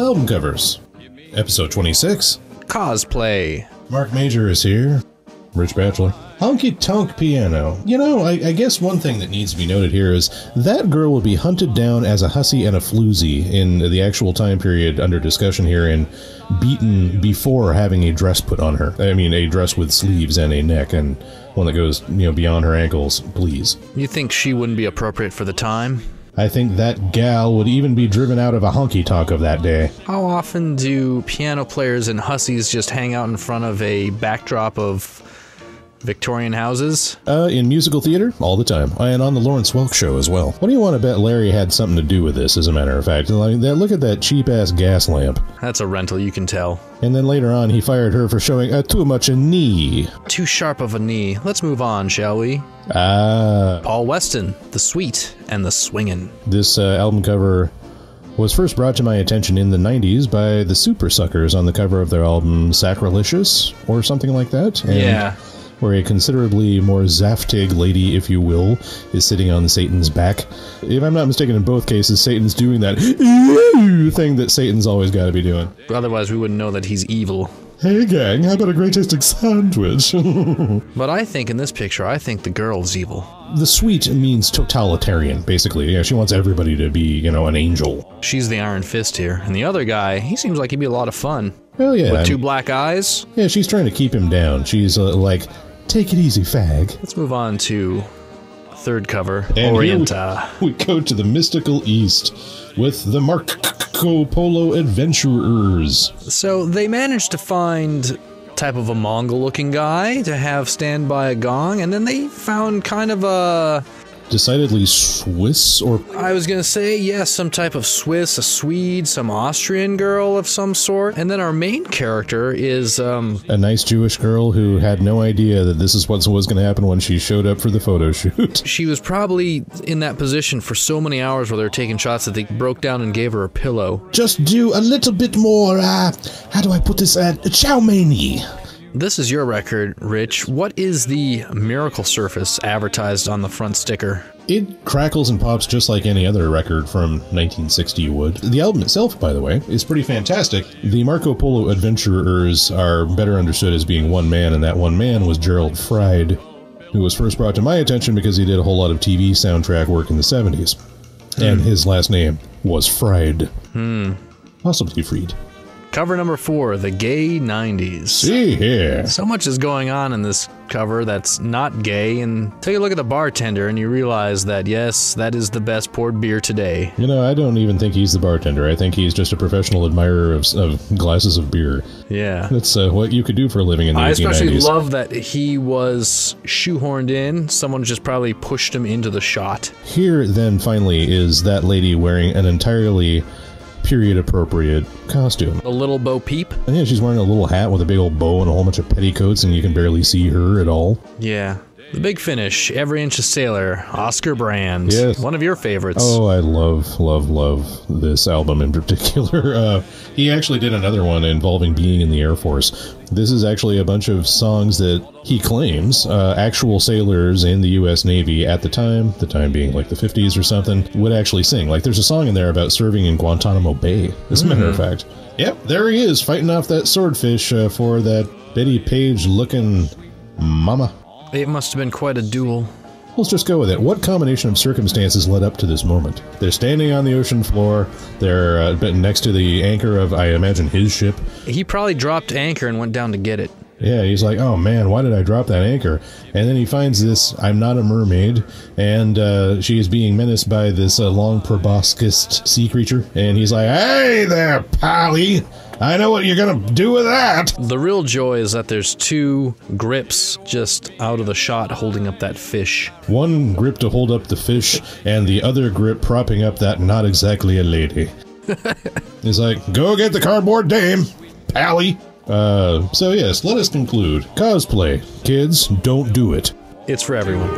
Cool album covers. Episode 26. CosPlay. Mark Major is here. Rich Bachelor. Honky Tonk piano. You know, I guess one thing that needs to be noted here is that girl will be hunted down as a hussy and a floozy in the actual time period under discussion here and beaten before having a dress put on her. I mean, a dress with sleeves and a neck and one that goes, you know, beyond her ankles, please. You think she wouldn't be appropriate for the time? I think that gal would even be driven out of a honky tonk of that day. How often do piano players and hussies just hang out in front of a backdrop of Victorian houses? In musical theater, all the time. And on the Lawrence Welk show as well. What do you want to bet Larry had something to do with this, as a matter of fact? Like, look at that cheap-ass gas lamp. That's a rental, you can tell. And then later on, he fired her for showing too much a knee. Too sharp of a knee. Let's move on, shall we? Paul Weston, The Sweet and the Swingin'. This album cover was first brought to my attention in the 90s by the Super Suckers on the cover of their album Sacrilegious, or something like that. And yeah. Where a considerably more Zaftig lady, if you will, is sitting on Satan's back. If I'm not mistaken, in both cases, Satan's doing that thing that Satan's always got to be doing. Otherwise, we wouldn't know that he's evil. Hey gang, how about a great tasting sandwich? But I think in this picture, I think the girl's evil. The sweet means totalitarian, basically. Yeah, she wants everybody to be, you know, an angel. She's the Iron Fist here. And the other guy, he seems like he'd be a lot of fun. Well, yeah. With two black eyes? Yeah, she's trying to keep him down. She's like, take it easy, fag. Let's move on to third cover, and Orienta. We go to the mystical east with the Markko Polo adventurers. So they managed to find type of a Mongol-looking guy to have stand by a gong, and then they found kind of a... decidedly Swiss, or... I was gonna say, yes, some type of Swiss, a Swede, some Austrian girl of some sort. And then our main character is, a nice Jewish girl who had no idea that this is what was gonna happen when she showed up for the photo shoot. She was probably in that position for so many hours where they were taking shots that they broke down and gave her a pillow. Just do a little bit more, how do I put this, chow mein-y. This is your record, Rich. What is the miracle surface advertised on the front sticker? It crackles and pops just like any other record from 1960 would. The album itself, by the way, is pretty fantastic. The Markko Polo adventurers are better understood as being one man, and that one man was Gerald Fried, who was first brought to my attention because he did a whole lot of TV soundtrack work in the 70s. And his last name was Fried. Possibly Fried. Cover number 4, the gay 90s. See here. So much is going on in this cover that's not gay, and take a look at the bartender and you realize that, yes, that is the best poured beer today. You know, I don't even think he's the bartender. I think he's just a professional admirer of glasses of beer. Yeah. That's what you could do for a living in the 1890s. I especially love that he was shoehorned in. Someone just probably pushed him into the shot. Here, then, finally, is that lady wearing an entirely period-appropriate costume. A little Bo Peep? And yeah, she's wearing a little hat with a big old bow and a whole bunch of petticoats, and you can barely see her at all. Yeah. The Big Finish, Every Inch a Sailor, Oscar Brand. Yes. One of your favorites. Oh, I love this album in particular. He actually did another one involving being in the Air Force. This is actually a bunch of songs that he claims actual sailors in the U.S. Navy at the time being like the 50s or something, would actually sing. Like, there's a song in there about serving in Guantanamo Bay, as a matter of fact. Yep, there he is, fighting off that swordfish for that Betty Page-looking mama. It must have been quite a duel. Let's just go with it. What combination of circumstances led up to this moment? They're standing on the ocean floor. They're next to the anchor of, I imagine, his ship. He probably dropped anchor and went down to get it. Yeah, he's like, oh man, why did I drop that anchor? And then he finds this, I'm not a mermaid, and she is being menaced by this long proboscis sea creature. And he's like, hey there, Pally! I know what you're gonna do with that! The real joy is that there's two grips just out of the shot holding up that fish. One grip to hold up the fish, and the other grip propping up that not exactly a lady. He's like, go get the cardboard dame, Pally! So yes, let us conclude. CosPlay. Kids, don't do it. It's for everyone.